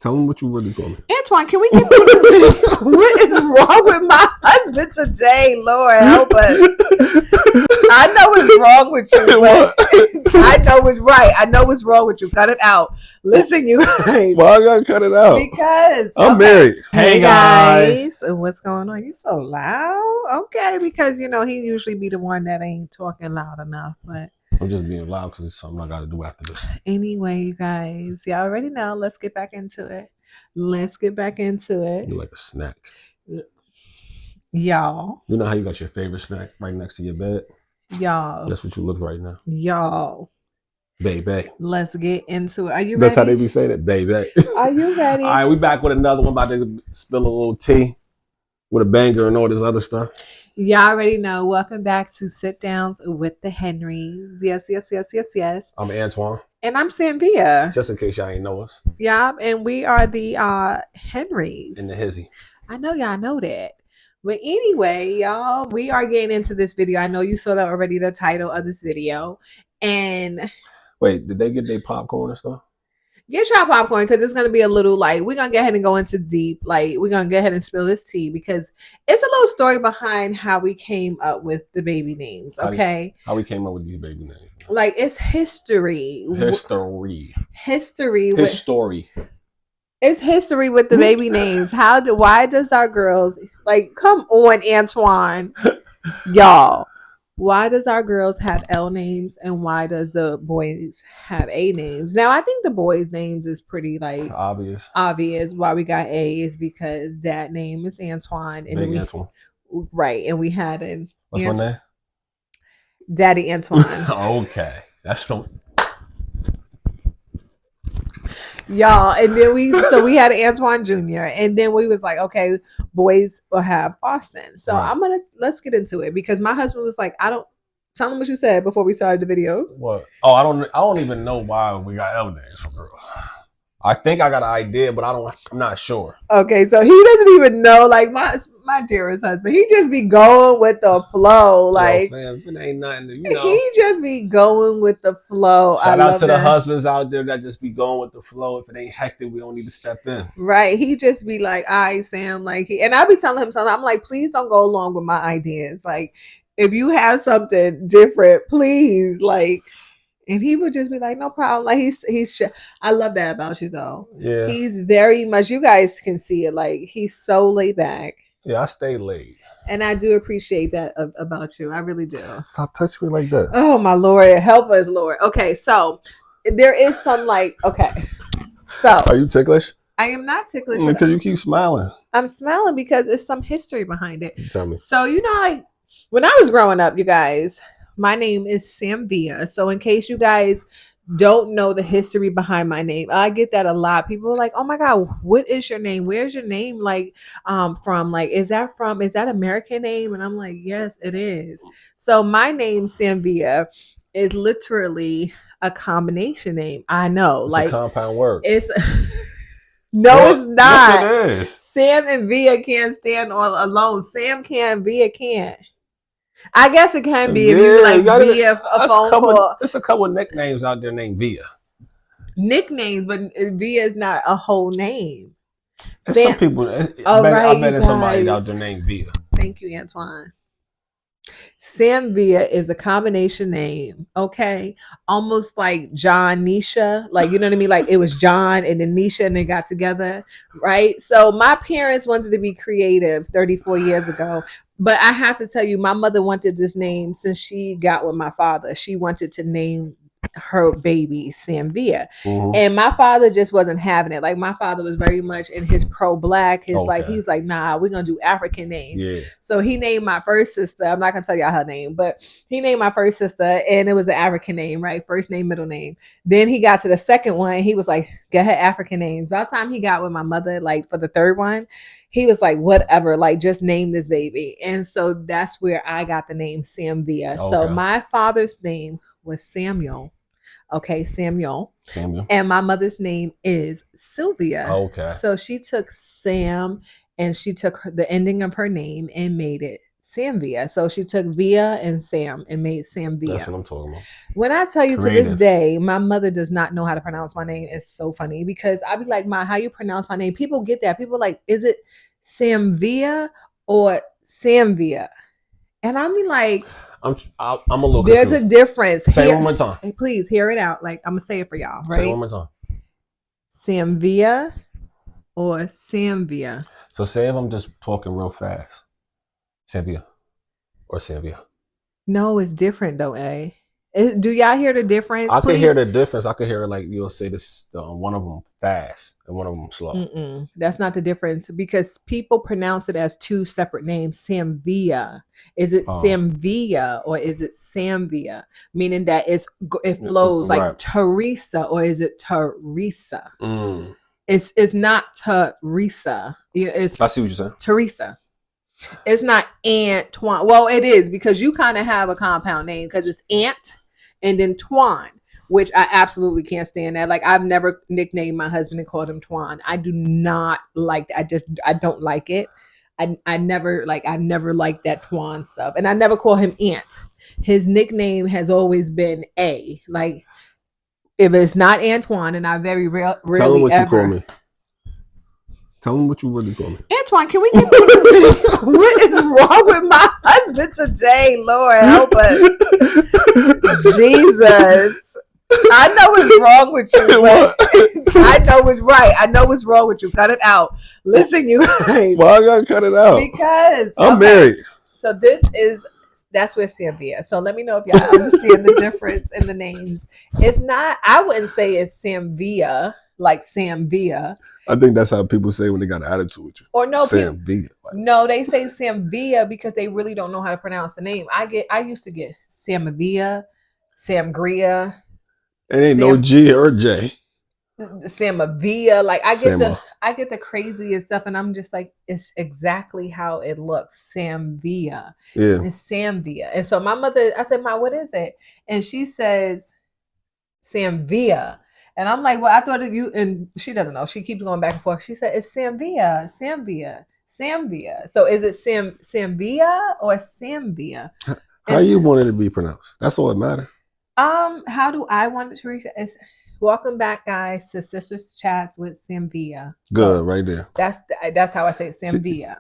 Tell him what you really call me. Antoine, can we get through this video? What is wrong with my husband today? Lord help us. I know what's wrong with you, but I know what's right. I know what's wrong with you. Cut it out. Listen, you guys. Why I gotta cut it out? Because I'm married. Hey guys. What's going on? You so loud? Okay, because he usually be the one that ain't talking loud enough, but I'm just being loud because it's something I gotta do after this. Anyway, you guys, y'all already know. Let's get back into it. You like a snack. Y'all. You know how you got your favorite snack right next to your bed? Y'all. That's what you look right now. Y'all. Baby. Let's get into it. Are you That's ready? how they be saying it, baby. Are you ready? All right, we back with another one. About to spill a little tea with a banger and all this other stuff. Y'all already know. Welcome back to Sit Downs with the Henrys. Yes. I'm Antoine. And I'm Samvia. Just in case y'all ain't know us. Yeah, and we are the Henrys. In the hizzy. I know y'all know that. But anyway, y'all, we are getting into this video. I know you saw that already, the title of this video. And wait, did they get their popcorn and stuff? Get your popcorn because it's going to be a little we're going to go ahead and go into deep. We're going to go ahead and spill this tea because it's a little story behind how we came up with the baby names. Okay. How we came up with these baby names. It's history. It's history with the baby names. Why does our girls come on, Antoine, y'all? Why does our girls have L names and why does the boys have A names? Now I think the boys' names is pretty obvious. Why we got A is because dad name is Antoine and Antoine. Right, and we had an what's my name? Daddy Antoine. Okay, that's from. Y'all, and then we had Antoine Jr. and then we was like, okay, boys will have Austin. So right. Let's get into it because my husband was like, I don't tell him what you said before we started the video. What? Oh, I don't even know why we got L names for girls. I think I got an idea, but I'm not sure. Okay, so he doesn't even know. My dearest husband, he just be going with the flow. Man, it ain't nothing. He just be going with the flow. Shout out to the husbands out there that just be going with the flow. If it ain't hectic, we don't need to step in. Right? He just be like, "All right, Sam." And I be telling him something. I'm like, "Please don't go along with my ideas. If you have something different, please And he would just be like, no problem. I love that about you though. Yeah. He's very much, you guys can see it. He's so laid back. Yeah, I stay laid. And I do appreciate that about you. I really do. Stop touching me like that. Oh my Lord. Help us, Lord. Okay. So there is some okay. So. Are you ticklish? I am not ticklish. Because you keep smiling. I'm smiling because there's some history behind it. Tell me. So, when I was growing up, you guys, my name is Samvia. So in case you guys don't know the history behind my name, I get that a lot. People are like, oh my God, what is your name? Where's your name from? Is that American name? And I'm like, yes, it is. So my name, Samvia, is literally a combination name. I know. It's a compound word. It's it's not. Yes, it is. Sam and Via can't stand all alone. Sam can, Via can't. I guess it can be if you Via a phone call. There's a couple of nicknames out there named Via. Nicknames, but Via is not a whole name. Some people. I bet there's somebody out there named Via. Thank you, Antoine. Samvia is a combination name, okay? Almost like John Nisha, you know what I mean? It was John and then Nisha and they got together, right? So my parents wanted to be creative 34 years ago, but I have to tell you, my mother wanted this name since she got with my father. She wanted to name her baby Samvia. Mm-hmm. And my father just wasn't having it. My father was very much in his pro-black. He's like, nah, we're gonna do African names. Yeah. So he named my first sister. I'm not gonna tell y'all her name, but he named my first sister and it was an African name, right? First name, middle name. Then he got to the second one. He was like, get her African names. By the time he got with my mother, for the third one, he was like, whatever, just name this baby. And so that's where I got the name Samvia. Okay. So my father's name was Samuel. Okay, Samuel. And my mother's name is Sylvia. Okay. So she took Sam and she took the ending of her name and made it Samvia. So she took Via and Sam and made Samvia. That's what I'm talking about. When I tell you Creative. to this day, my mother does not know how to pronounce my name. It's so funny because I be like, Ma, how you pronounce my name? People get that. People like, is it Samvia or Samvia? And I'm like, I'm a little there's confused. a difference. Say it one more time. Hey, please hear it out. Like, I'm going to say it for y'all. Right? Say it one more time. Samvia or Samvia. So say if I'm just talking real fast. Samvia or Samvia. No, it's different though, do y'all hear the difference? I can hear the difference. I can hear like you'll say this one of them fast and one of them slow. That's not the difference because people pronounce it as two separate names. Samvia. Is it Samvia or is it Samvia? Meaning that it flows like Teresa or is it Teresa? It's not Teresa. It's I see what you're saying. Teresa. It's not Antoine. Well, it is because you kind of have a compound name because it's Ant and then Twan, which I absolutely can't stand that. Like I've never nicknamed my husband and called him Twan. I do not like that. I don't like it. I never liked that Twan stuff. And I never call him Ant. His nickname has always been A. Like if it's not Antoine, and I very rarely Tell him what ever. You call me. Tell him what you really call me. Antoine, can we get through this video? What is wrong with my husband today? Lord, help us. Jesus. I know what's wrong with you, but I know what's right. I know what's wrong with you. Cut it out. Listen, you guys. Why I gotta cut it out? Because I'm married. So that's where Samvia. So let me know if y'all understand the difference in the names. It's not, I wouldn't say it's Samvia, like Samvia. I think that's how people say when they got an attitude with you. Or no, Samvia. No, they say Samvia because they really don't know how to pronounce the name. I used to get Samvia, Samgria. It ain't no G or J. Samavia. Like I get the craziest stuff, and I'm just like, it's exactly how it looks. Samvia. Yeah. It's Samvia. And so my mother, I said, Ma, what is it? And she says Samvia. And I'm like, well, I thought and she doesn't know. She keeps going back and forth. She said, it's Samvia. So is it Samvia or Samvia? How you want it to be pronounced? That's all that matters. How do I want it to read? Welcome back, guys, to Sisters Chats with Samvia. Good, so right there. That's how I say it, Samvia.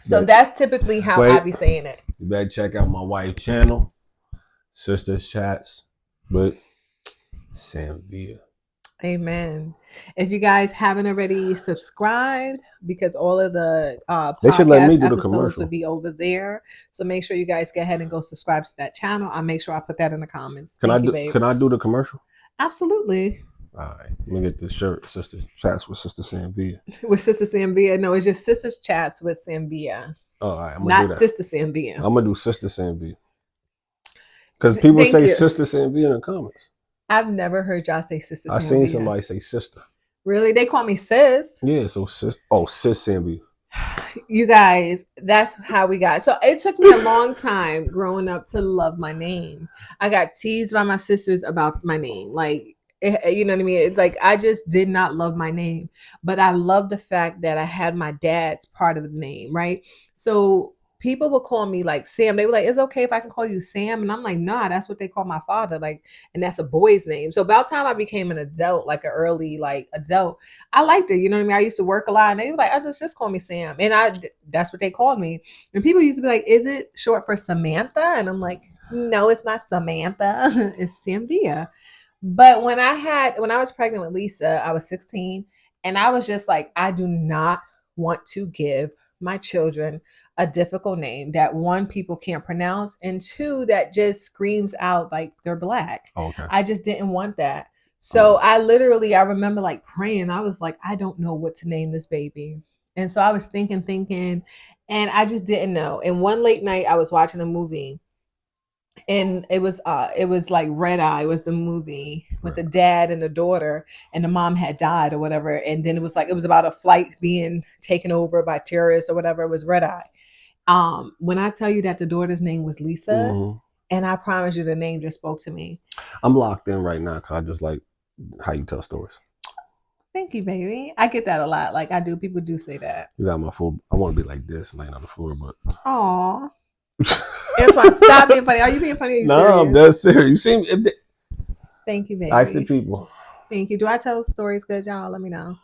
So that's typically how I be saying it. You better check out my wife's channel, Sisters Chats with Samvia. Amen. If you guys haven't already subscribed, because all of the they should let me do the episodes commercial. Would be over there. So make sure you guys go ahead and go subscribe to that channel. I'll make sure I put that in the comments. Can I do the commercial? Absolutely. All right, let me get this shirt. Sisters Chats with Sister Samvia. With Sister Samvia. No, it's just Sisters Chats with Samvia. Oh, all right, I'm gonna do that. Sister Samvia. I'm gonna do Sister Samvia. Because people say Sister Samvia in the comments. I've never heard y'all say Sister Samvia. I seen somebody say sister. Really? They call me sis? Yeah, so sis. Oh, sis Samvia. You guys, that's how we got. So it took me a long time growing up to love my name. I got teased by my sisters about my name. Like, you know what I mean? It's like I just did not love my name. But I love the fact that I had my dad's part of the name, right? So people would call me like Sam. They were like, "It's okay if I can call you Sam." And I'm like, "Nah, that's what they call my father." Like, and that's a boy's name. So about the time I became an adult, like an early adult, I liked it. You know what I mean? I used to work a lot, and they were like, "Oh, just call me Sam." And that's what they called me. And people used to be like, "Is it short for Samantha?" And I'm like, "No, it's not Samantha. It's Samvia." But when I was pregnant with Lisa, I was 16, and I was just like, I do not want to give my children a difficult name that one, people can't pronounce, and two, that just screams out like they're Black. Okay. I just didn't want that. So I remember like praying. I was like, I don't know what to name this baby. And so I was thinking, and I just didn't know. And one late night I was watching a movie, and it was like Red Eye was the movie with the dad and the daughter, and the mom had died or whatever. And then it was about a flight being taken over by terrorists or whatever. It was Red Eye. When I tell you that the daughter's name was Lisa, and I promise you the name just spoke to me. I'm locked in right now because I just like how you tell stories. Thank you, baby. I get that a lot. Like I do. People do say that. You got my full. I want to be like this, laying on the floor, but. Aw. Antoine, stop being funny. Are you being funny? Or are you no, serious? I'm dead serious. You seem. Thank you, baby. Ask the people. Thank you. Do I tell stories good, y'all? Let me know.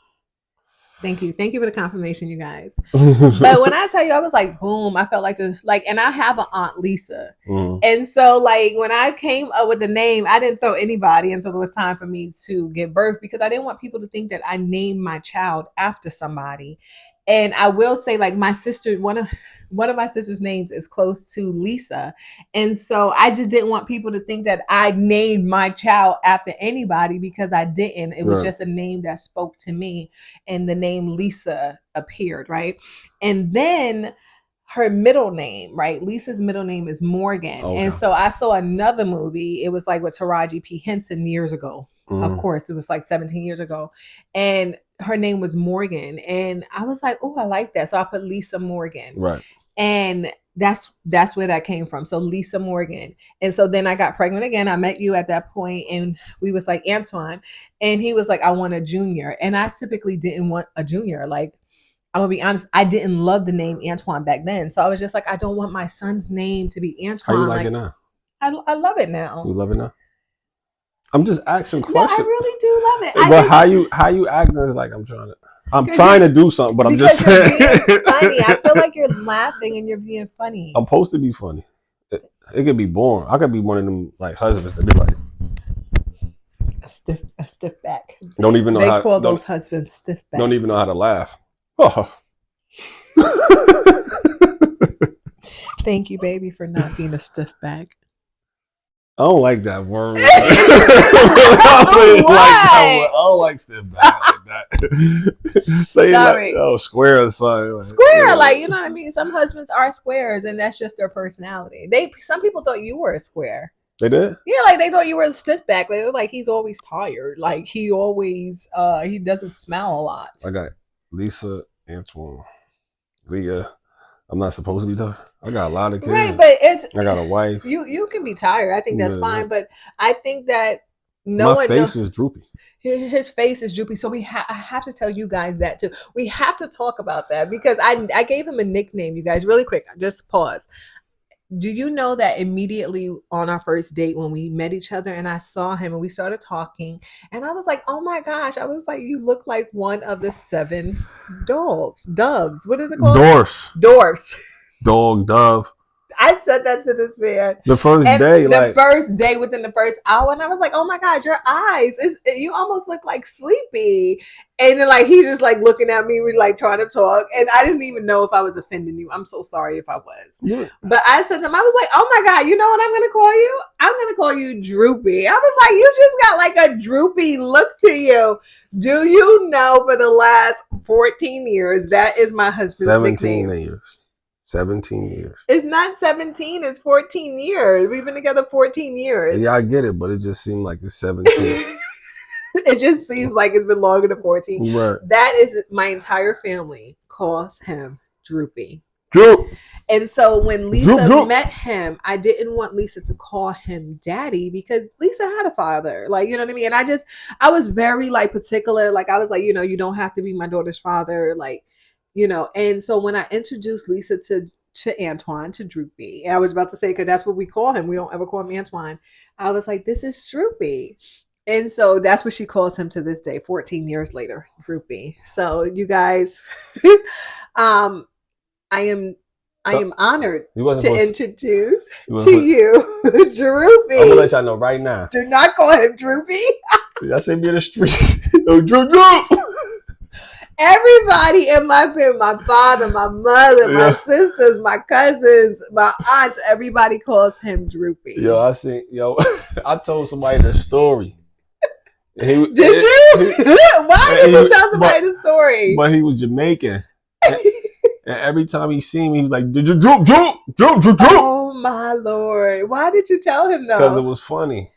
Thank you. Thank you for the confirmation, you guys. But when I tell you, I was like, boom, I felt like, and I have an Aunt Lisa. And so like when I came up with the name, I didn't tell anybody until it was time for me to give birth because I didn't want people to think that I named my child after somebody. And I will say, like, my sister, one of my sister's names is close to Lisa. And so I just didn't want people to think that I named my child after anybody because I didn't. It was just a name that spoke to me. And the name Lisa appeared, right? And then her middle name, right? Lisa's middle name is Morgan. Okay. And so I saw another movie. It was like with Taraji P. Henson years ago. Of course, it was like 17 years ago. And her name was Morgan. And I was like, oh, I like that. So I put Lisa Morgan. Right. And that's where that came from. So Lisa Morgan. And so then I got pregnant again. I met you at that point and we was like Antoine. And he was like, I want a junior. And I typically didn't want a junior. Like, I'm gonna be honest, I didn't love the name Antoine back then. So I was just like, I don't want my son's name to be Antoine. How you like it now? I love it now. You love it now? I'm just asking questions. No, I really do love it. But how you acting is like I'm trying to do something, but I'm just saying. Being funny. I feel like you're laughing and you're being funny. I'm supposed to be funny. It could be boring. I could be one of them like husbands that be like a stiff back. Don't even know how they call those husbands stiff backs. Don't even know how to laugh. Oh. Thank you, baby, for not being a stiff back. I don't like that word. Why? I don't like stiff back like that. Say Sorry. Like, square or something. Like, square, like, you know what I mean? Some husbands are squares, and that's just their personality. Some people thought you were a square. They did? Yeah, like they thought you were a stiff back. They were like, he's always tired. Like he always he doesn't smile a lot. I got Lisa, Antoine, Leah. I'm not supposed to be tired. I got a lot of kids. Right, but I got a wife. You can be tired. I think that's fine. But I think that my face is droopy. His face is droopy. So I have to tell you guys that too. We have to talk about that because I gave him a nickname, you guys, really quick. Just pause. Do you know that immediately on our first date when we met each other and I saw him and we started talking and I was like, oh my gosh, I was like, you look like one of the 7 doves. What is it called? Dwarfs. Dog, dove. I said that to this man. The first day, within the first hour, and I was like, "Oh my God, your eyes! You almost look like sleepy." And then, like, he's just like looking at me, we like trying to talk, and I didn't even know if I was offending you. I'm so sorry if I was. Yeah. But I said to him, I was like, "Oh my God, you know what I'm gonna call you? I'm gonna call you Droopy." I was like, "You just got like a droopy look to you." Do you know for the last 14 years that is my husband's 17 nickname? Years. 17 years. It's not 17, it's 14 years. We've been together 14 years. Yeah, I get it, but it just seemed like it's 17. It just seems like it's been longer than 14. Right. That is, my entire family calls him Droopy. Droop. And so when Lisa met him, I didn't want Lisa to call him daddy because Lisa had a father. Like, you know what I mean? And I was very like particular. Like I was like, you don't have to be my daughter's father. Like, and so when I introduced Lisa to Antoine, to Droopy, I was about to say, because that's what we call him. We don't ever call him Antoine. I was like, this is Droopy. And so that's what she calls him to this day, 14 years later, Droopy. So you guys, I am honored to introduce to you Droopy. I'm gonna let y'all know right now. Do not call him Droopy. I say be in the streets. No, Droop. Everybody in my family, my father, my mother, my sisters, my cousins, my aunts, everybody calls him Droopy. I told somebody the story. Did you? Why did you tell somebody the story? But he was Jamaican. And every time he seen me, he was like, "Did you droop?" Oh my Lord! Why did you tell him though? Because it was funny.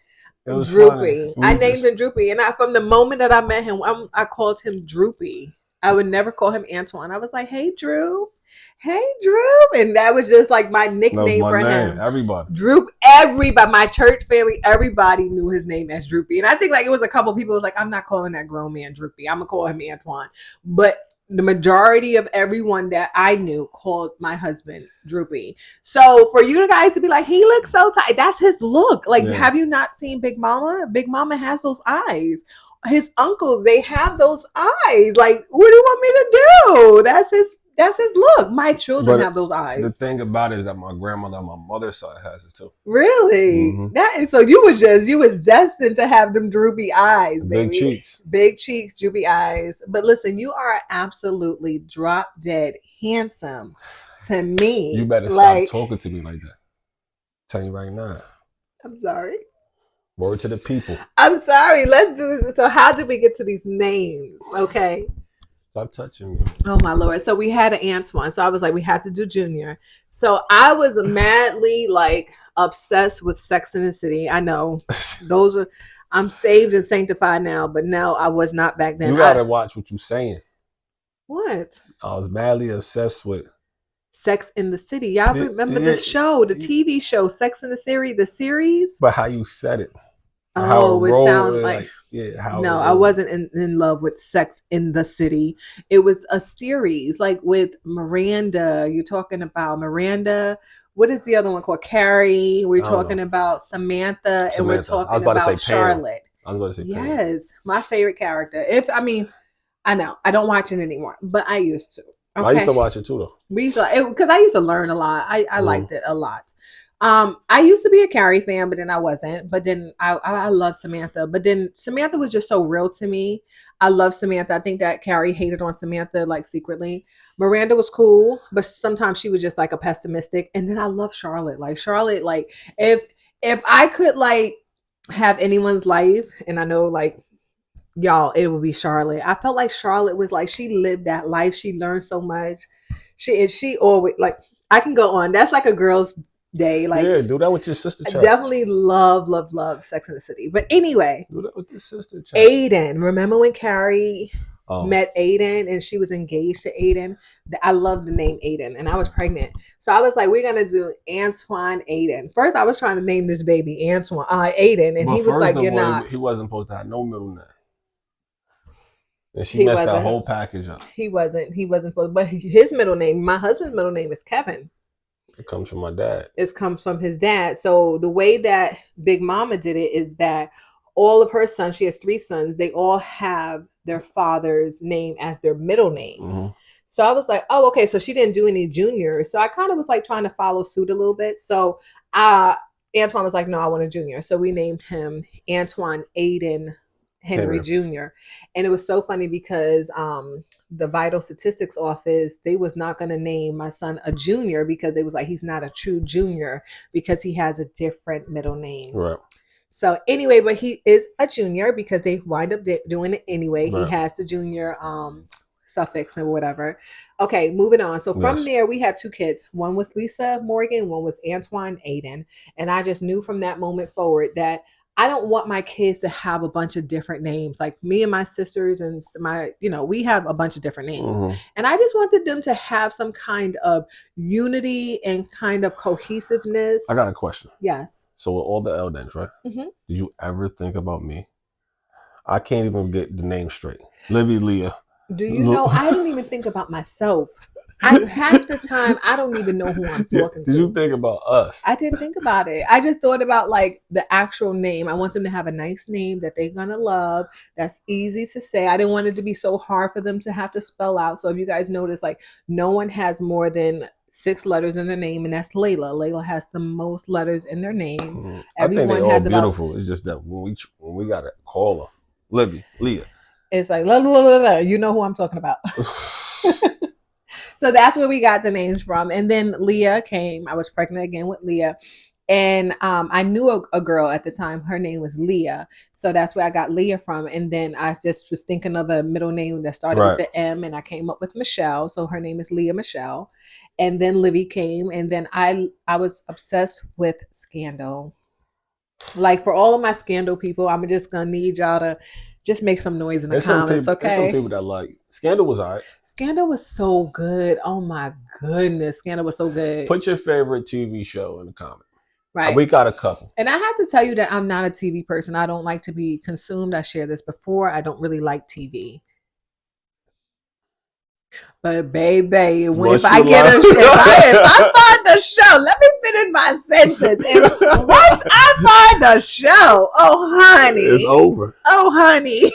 It was Droopy. I named him Droopy, and from the moment that I met him, I called him Droopy. I would never call him Antoine. I was like, "Hey, Drew." hey Droop, and that was just like my nickname for him. Everybody, Droop. Everybody, my church family, everybody knew his name as Droopy, and I think like it was a couple people was like, I'm not calling that grown man Droopy. I'm gonna call him Antoine, but the majority of everyone that I knew called my husband Droopy. So for you guys to be like, he looks so tight, that's his look. Like, have you not seen Big Mama? Big Mama has those eyes. His uncles, they have those eyes. Like, what do you want me to do? That's his look. My children have those eyes. The thing about it is that my grandmother on my mother's side has it too. Really? Mm-hmm. That is so. You was destined to have them droopy eyes, baby. Big cheeks, droopy eyes. But listen, you are absolutely drop dead handsome to me. You better stop talking to me like that. I'm telling you right now. I'm sorry. Word to the people. I'm sorry. Let's do this. So how did we get to these names? Okay. Stop touching me. Oh my Lord. So we had an Antoine. So I was like, we had to do Junior. So I was madly like obsessed with Sex and the City. I know I'm saved and sanctified now, but no, I was not back then. You gotta watch what you're saying. What? I was madly obsessed with Sex in the City. Y'all remember the show, the TV show, Sex in the series? But how you said it. Oh, it sounds like no, I wasn't in love with Sex in the City. It was a series like with Miranda. You're talking about Miranda. What is the other one called? Carrie. We're talking about Samantha, and we're talking about Charlotte. I was about to say yes, my favorite character. I know I don't watch it anymore, but I used to. Okay. I used to watch it too, though. Because I used to learn a lot. I liked it a lot. I used to be a Carrie fan, but then I wasn't. But then I love Samantha. But then Samantha was just so real to me. I love Samantha. I think that Carrie hated on Samantha like secretly. Miranda was cool, but sometimes she was just like a pessimistic. And then I love Charlotte. Like Charlotte, like if I could like have anyone's life, and I know like y'all, it would be Charlotte. I felt like Charlotte was like she lived that life. She learned so much. She always like I can go on. That's like a girl's day. Like do that with your sister. I definitely love Sex and the City. But anyway, do that with your sister. Aiden. Remember when Carrie met Aiden and she was engaged to Aiden? I love the name Aiden, and I was pregnant, so I was like, we're gonna do Antoine Aiden. First, I was trying to name this baby Antoine Aiden, and he was like, "You're not." He wasn't supposed to have no middle name. And she messed that whole package up. He wasn't supposed. But his middle name, my husband's middle name is Kevin. It comes from my dad. It comes from his dad. So the way that Big Mama did it is that all of her sons, she has 3 sons, they all have their father's name as their middle name. Mm-hmm. So I was like, oh, okay. So she didn't do any juniors. So I kind of was like trying to follow suit a little bit. So Antoine was like, no, I want a junior. So we named him Antoine Aiden Henry Jr. And it was so funny because the Vital Statistics Office, they was not going to name my son a junior because they was like, he's not a true junior because he has a different middle name. Right. So anyway, but he is a junior because they wind up doing it anyway. Right. He has the junior suffix and whatever. Okay, moving on. So from there, we had 2 kids. One was Lisa Morgan, one was Antoine Aiden. And I just knew from that moment forward that I don't want my kids to have a bunch of different names. Like me and my sisters and we have a bunch of different names. Mm-hmm. And I just wanted them to have some kind of unity and kind of cohesiveness. I got a question. Yes. So with all the L names, right? Mm-hmm. Did you ever think about me? I can't even get the name straight. Libby, Leah. Do you know, I didn't even think about myself. Half the time, I don't even know who I'm talking to. Did you think about us? I didn't think about it. I just thought about like the actual name. I want them to have a nice name that they're going to love. That's easy to say. I didn't want it to be so hard for them to have to spell out. So if you guys notice, like no one has more than 6 letters in their name, and that's Layla. Layla has the most letters in their name. Everyone I think they're all beautiful. It's just that when we got to call her, Libby, Leah. It's like, la, la, la, la. You know who I'm talking about. So that's where we got the names from. And then Leah came. I was pregnant again with Leah. And I knew a girl at the time. Her name was Leah. So that's where I got Leah from. And then I just was thinking of a middle name that started with the M. And I came up with Michelle. So her name is Leah Michelle. And then Livy came. And then I was obsessed with Scandal. Like for all of my Scandal people, I'm just going to need y'all to Just make some noise in the comments, okay? There's some people that like Scandal was alright. Scandal was so good. Oh my goodness, Scandal was so good. Put your favorite TV show in the comments. Right. We got a couple. And I have to tell you that I'm not a TV person. I don't like to be consumed. I shared this before. I don't really like TV. But baby, if I find the show, let me finish my sentence. And once I find the show, oh honey, it's over. Oh honey,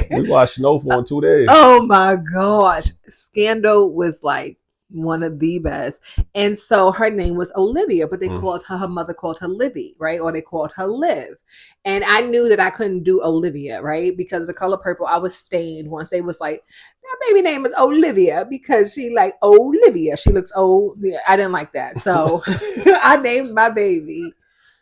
we watched Snowfall in 2 days. Oh my gosh, Scandal was like one of the best. And so her name was Olivia, but they called her mother called her Livy, right? Or they called her Liv. And I knew that I couldn't do Olivia, right? Because of the color purple, I was stained once they was like, that baby name is Olivia because she like Olivia. She looks old. Yeah, I didn't like that. So I named my baby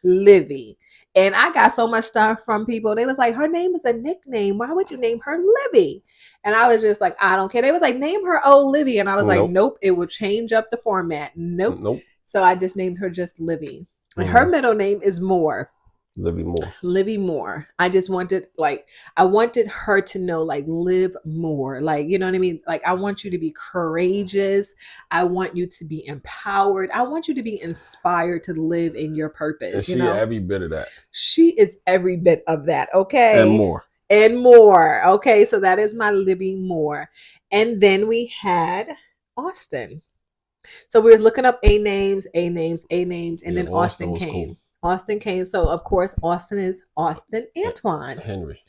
Livy. And I got so much stuff from people. They was like, her name is a nickname. Why would you name her Livy? And I was just like, I don't care. They was like, name her Livy. And I was like, nope, it will change up the format. Nope. So I just named her just Livy. And her middle name is Moore. Livy Moore. I just wanted I wanted her to know live more. You know what I mean? I want you to be courageous. I want you to be empowered. I want you to be inspired to live in your purpose. And she every bit of that. She is every bit of that. Okay. And more. And more. Okay. So that is my Livy Moore. And then we had Austin. So we were looking up A names, and then Austin came. Cool. Austin came. So, of course, Austin is Austin Antwan Henry.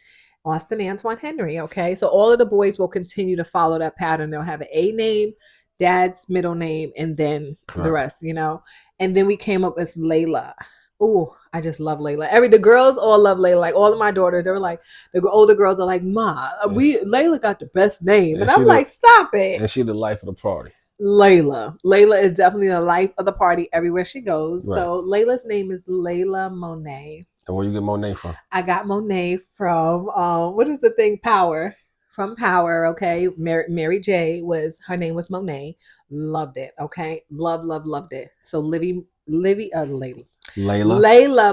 Austin Antwan Henry. Okay. So all of the boys will continue to follow that pattern. They'll have an A name, dad's middle name, and then the rest, you know. And then we came up with Layla. Oh, I just love Layla. The girls all love Layla. Like all of my daughters, they were like, the older girls are like, Ma, Layla got the best name. And I'm like, stop it. And she the life of the party. Layla is definitely the life of the party everywhere she goes. Right. So Layla's name is Layla Monet. And where you get Monet from? I got Monet from what is the thing? Power. From Power. Okay. Mary J her name was Monet. Loved it. Okay. Loved it. So Layla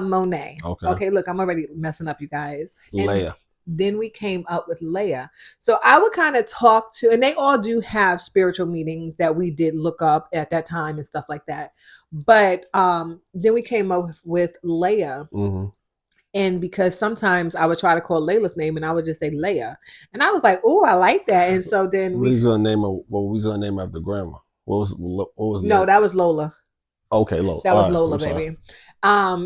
Monet. Okay. Look, I'm already messing up, you guys. Leia. Then we came up with Leia. So I would kind of talk to, and they all do have spiritual meanings that we did look up at that time and stuff like that. But then we came up with Leia. Mm-hmm. And because sometimes I would try to call Layla's name and I would just say Leia. And I was like, oh, I like that. And so then we was gonna name after grandma. What was No, that was Lola. Okay, Lola. That was Lola, baby.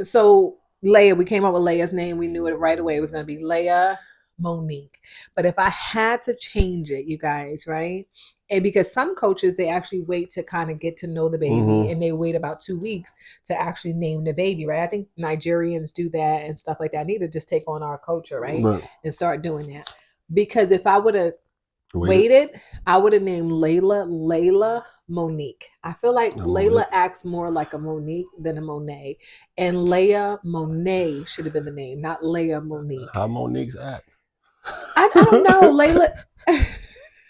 So Leia, we came up with Leia's name. We knew it right away. It was going to be Leia Monique. But if I had to change it, you guys, right? And because some coaches, they actually wait to kind of get to know the baby and they wait about 2 weeks to actually name the baby, right? I think Nigerians do that and stuff like that. I need to just take on our culture, right? And start doing that. Because if I would have waited, I would have named Layla Monique. I feel like Layla acts more like a Monique than a Monet. And Leia Monet should have been the name, not Leia Monique. How Monique's act? I don't know. Layla.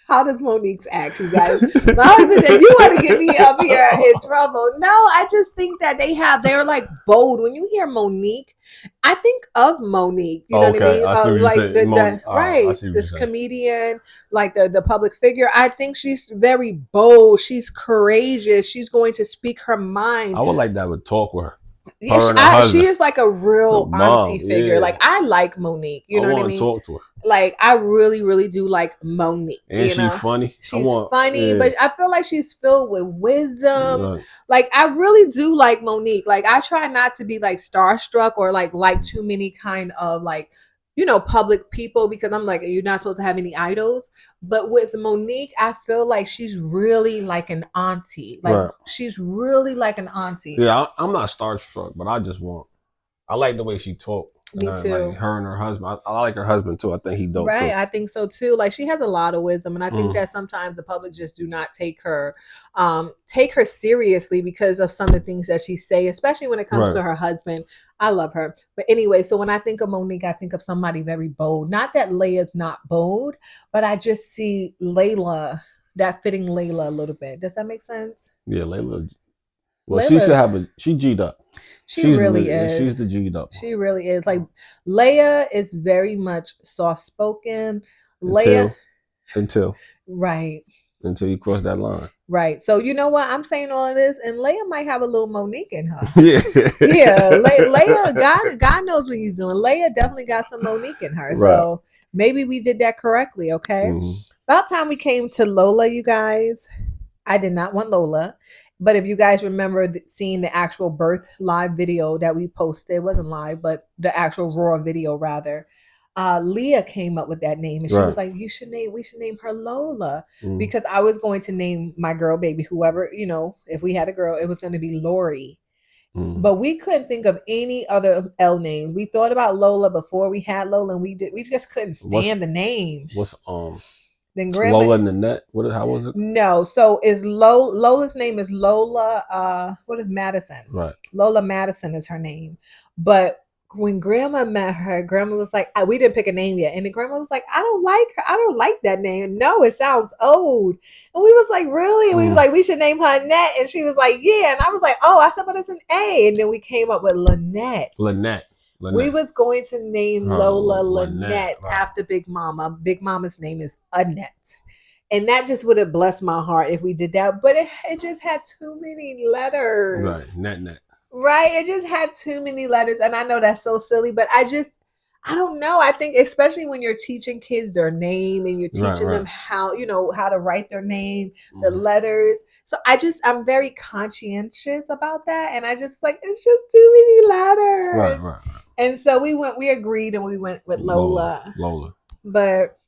How does Monique's act, you guys? My husband said, you want to get me up here in trouble. No, I just think that they're like bold. When you hear Monique, I think of Monique. You know what I mean? Like this comedian, like the public figure. I think she's very bold. She's courageous. She's going to speak her mind. I would like that would talk with her. Yeah, she is like a real auntie figure. Yeah. Like I like Monique. You know what I mean? Talk to her. Like I really, really do like Monique. And she's funny. She's funny, but I feel like she's filled with wisdom. Right. Like I really do like Monique. Like I try not to be like starstruck or like too many kind of like, you know, public people, because I'm like, you're not supposed to have any idols. But with Monique, I feel like she's really like an auntie. Like she's really like an auntie. Yeah, I'm not starstruck, but I like the way she talks. Me too. Like her and her husband. I like her husband too. I think he dope. Right, too. I think so too. Like she has a lot of wisdom, and I think that sometimes the public just do not take her seriously because of some of the things that she say, especially when it comes to her husband. I love her, but anyway. So when I think of Monique, I think of somebody very bold. Not that Leia's not bold, but I just see Layla, that fitting Layla a little bit. Does that make sense? Yeah, Layla. Well, she should have she G'd up. She's really is. She's the G'd up. She really is. Like Leia is very much soft spoken. Leia until right. Until you cross that line. Right. So you know what? I'm saying all of this, and Leia might have a little Monique in her. Yeah. Leia, God knows what he's doing. Leia definitely got some Monique in her. Right. So maybe we did that correctly, okay? Mm-hmm. About time we came to Lola, you guys. I did not want Lola. But if you guys remember seeing the actual birth live video that we posted, it wasn't live, but the actual raw video rather. Leah came up with that name, and she was like, we should name her Lola, because I was going to name my girl baby, whoever, if we had a girl, it was going to be Lori. But we couldn't think of any other L names. We thought about Lola before we had Lola, and we just couldn't stand the name. What's then Grandma, Lola Nanette? How was it? No, so is Lola's name is Lola. What is Madison? Right. Lola Madison is her name, but when Grandma met her, Grandma was like, we didn't pick a name yet. And then Grandma was like, I don't like her. I don't like that name. No, it sounds old. And we was like, really? And we was like, we should name her Annette. And she was like, yeah. And I was like, oh, I said, but it's an A. And then we came up with Lynette. We was going to name Lola Lynette after Big Mama. Big Mama's name is Annette. And that just would have blessed my heart if we did that. But it just had too many letters. Right, net. Right, it just had too many letters, and I know that's so silly, but I don't know. I think especially when you're teaching kids their name and you're teaching them how to write their name, the letters. So I'm very conscientious about that, and I just like it's just too many letters. Right. And so we agreed, and we went with Lola. But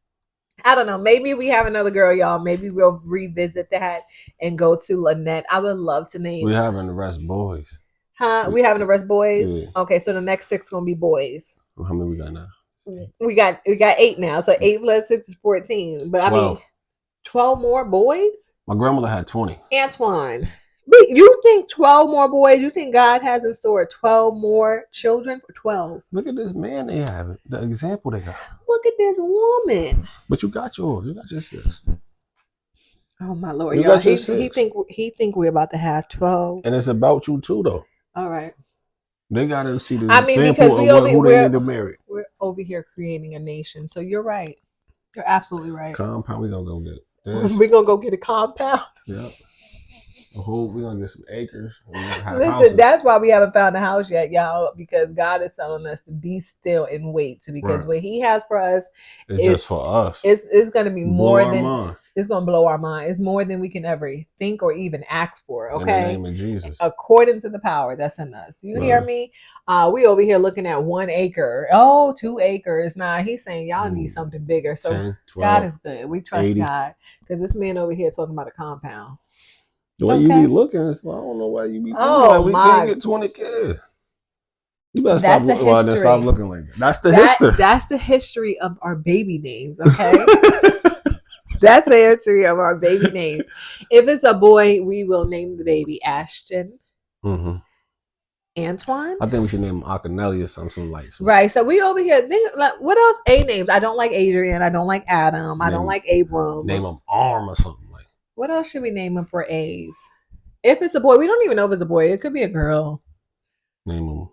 I don't know. Maybe we have another girl, y'all. Maybe we'll revisit that and go to Lynette. I would love to name. We're having the rest boys. Huh? We having the rest boys? Yeah. Okay, so the next 6 gonna be boys. How many we got now? We got 8 now. So 8 plus 6 is 14. But 12. I mean 12 more boys? My grandmother had 20. Antoine. You think 12 more boys? You think God has in store 12 more children for 12? Look at this man they have. The example they got. Look at this woman. But you got yours. You got your 6. Oh my Lord, y'all. He think we're about to have 12. And it's about you too, though. All right. They gotta see the example of who they need to marry. We're over here creating a nation, so you're right. You're absolutely right. Compound, we gonna go get it. We gonna go get a compound. Yep. We gonna get some acres. Listen, houses. That's why we haven't found a house yet, y'all, because God is telling us to be still and wait. Because what He has for us is just for us. It's gonna be more than. It's going to blow our mind. It's more than we can ever think or even ask for, okay? In the name of Jesus. According to the power that's in us. Do you hear me? We over here looking at 1 acre. Oh, 2 acres. Nah, he's saying y'all need something bigger. So 10, 12, God is good. We trust 80. God. Because this man over here talking about a compound. The way you be looking, I don't know why you be thinking we can't get 20 kids. You better stop looking like that. That's the history. That's the history of our baby names, okay? That's the history of our baby names. If it's a boy, we will name the baby Ashton. Mm-hmm. Antoine. I think we should name him Akinelli or something like that. Right. So we over here. What else? A names. I don't like Adrian. I don't like Adam. I don't like Abram. Name him Arm or something like. What else should we name him for A's? If it's a boy, we don't even know if it's a boy. It could be a girl. Name him.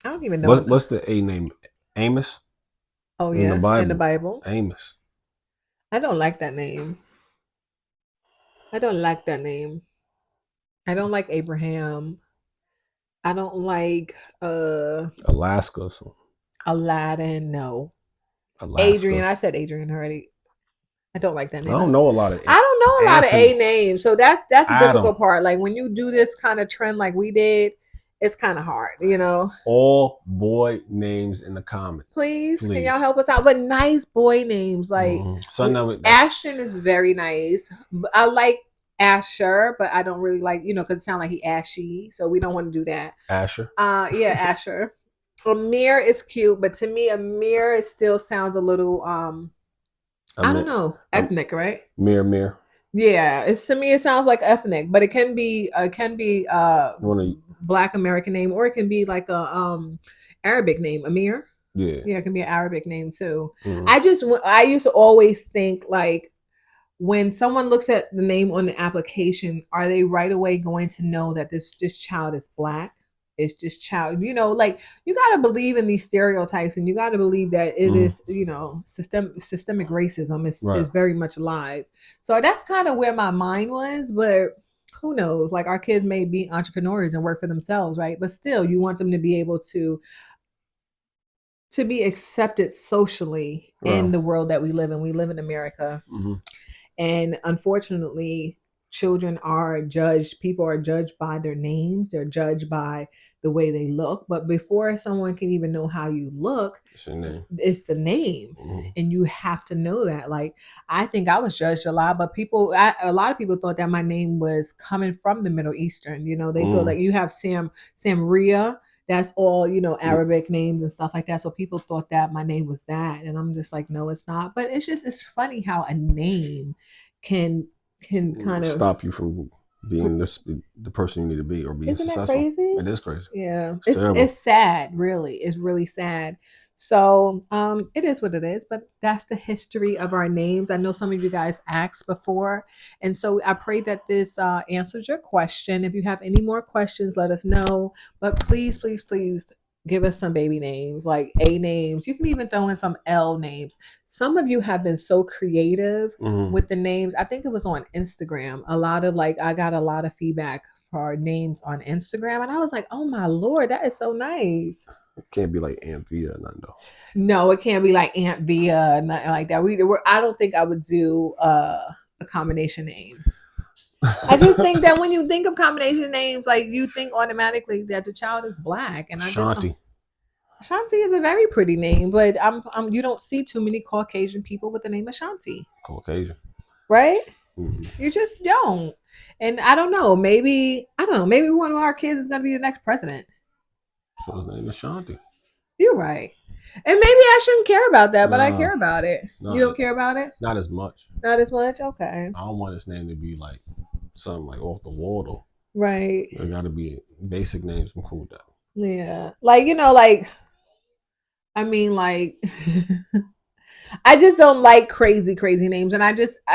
I don't even know. What's the A name? Amos. Oh yeah, in the Bible. Amos. I don't like that name. I don't like Abraham. I don't like Alaska or something. Aladdin, no. Alaska. Adrian, I said Adrian already. I don't like that name. I don't know a lot of A names. So that's the difficult part. Like when you do this kind of trend like we did, it's kind of hard, All boy names in the comments. Please, can y'all help us out? But nice boy names. Like Ashton is very nice. I like Asher, but I don't really like, because it sounds like he ashy. So we don't want to do that. Asher? Yeah, Asher. Amir is cute, but to me, Amir still sounds a little, I don't know, ethnic, right? Mir. Yeah, to me, it sounds like ethnic, but it can be Black American name, or it can be like a Arabic name. Amir. Yeah, it can be an Arabic name too. Mm-hmm. I used to always think like when someone looks at the name on the application, are they right away going to know that this child is Black? It's this child, like you got to believe in these stereotypes, and you got to believe that it is, systemic racism is very much alive. So that's kind of where my mind was, but who knows? Like our kids may be entrepreneurs and work for themselves, right? But still, you want them to be able to be accepted socially in the world that we live in. We live in America. And unfortunately, children are judged. People are judged by their names. They're judged by the way they look. But before someone can even know how you look, it's the name. And you have to know that. Like, I think I was judged a lot, but a lot of people thought that my name was coming from the Middle Eastern. They thought like you have Samria. That's all, Arabic names and stuff like that. So people thought that my name was that. And I'm just like, no, it's not. But it's funny how a name can kind of stop you from being the person you need to be or being successful. Isn't that crazy? It is crazy. Yeah. It's sad, really. It's really sad. So it is what it is, but that's the history of our names. I know some of you guys asked before, and so I pray that this answers your question. If you have any more questions, let us know. But please, please, please give us some baby names, like A names. You can even throw in some L names. Some of you have been so creative with the names. I think it was on Instagram. I got a lot of feedback for our names on Instagram, and I was like, oh my Lord, that is so nice. It can't be like Aunt Via, none though. No, it can't be like Aunt Via, nothing like that. I don't think I would do a combination name. I just think that when you think of combination names, like you think automatically that the child is Black, and Ashanti is a very pretty name, but you don't see too many Caucasian people with the name Ashanti. Caucasian, right? You just don't. And I don't know. Maybe one of our kids is going to be the next president. So his name is Ashanti. You're right. And maybe I shouldn't care about that, but I care about it. You don't care about it? Not as much. Not as much? Okay. I don't want his name to be like something like off the wall though. Right. There got to be basic names. I'm cool with that. Yeah. I just don't like crazy names. And I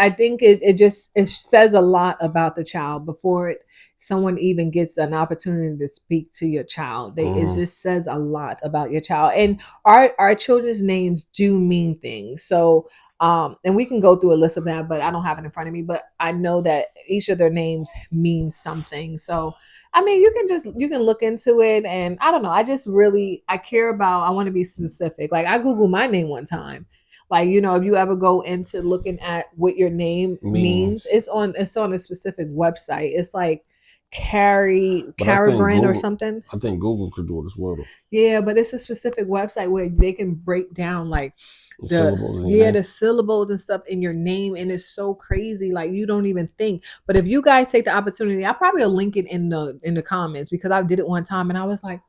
think it says a lot about the child before someone even gets an opportunity to speak to your child. It just says a lot about your child. And our children's names do mean things. So, and we can go through a list of that, but I don't have it in front of me, but I know that each of their names means something. So, I mean, you can look into it, and I don't know. I want to be specific. Like I Googled my name one time. Like, if you ever go into looking at what your name means, it's on a specific website. It's like Carabrand or something. I think Google could do it as well. Though. Yeah, but it's a specific website where they can break down like the syllables and stuff in your name, and it's so crazy. Like you don't even think. But if you guys take the opportunity, I probably will link it in the comments, because I did it one time and I was like,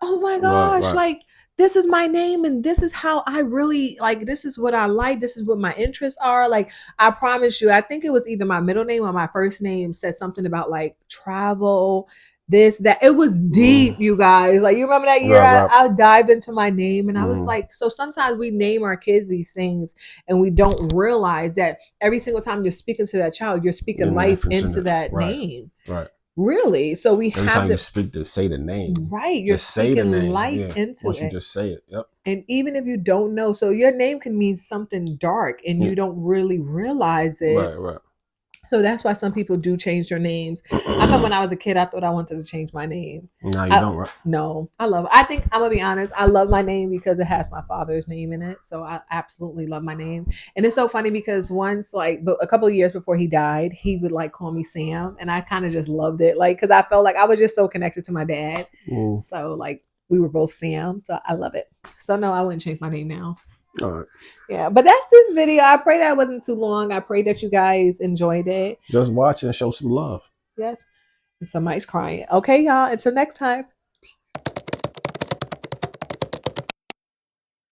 oh my gosh, right. Like this is my name, and this is how I really like, this is what I like, this is what my interests are. Like I promise you, I think it was either my middle name or my first name said something about like travel, this, that. It was deep, you guys. Like you remember that year I dived into my name, and I was like, so sometimes we name our kids these things and we don't realize that every single time you're speaking to that child, you're speaking life into that name. Right. Really? So we every have time to you speak to say the name. Right. You're speaking life into once it. You just say it. Yep. And even if you don't know, so your name can mean something dark and you don't really realize it. Right. So that's why some people do change their names. I remember when I was a kid, I thought I wanted to change my name. No, you don't, right? No, I think I'm going to be honest. I love my name because it has my father's name in it. So I absolutely love my name. And it's so funny because once, like a couple of years before he died, he would like call me Sam. And I kind of just loved it. Like, because I felt like I was just so connected to my dad. So like we were both Sam. So I love it. So no, I wouldn't change my name now. All right. Yeah, but that's this video. I pray that it wasn't too long. I pray that you guys enjoyed it. Just watch and show some love. Yes. And somebody's crying. Okay, y'all. Until next time.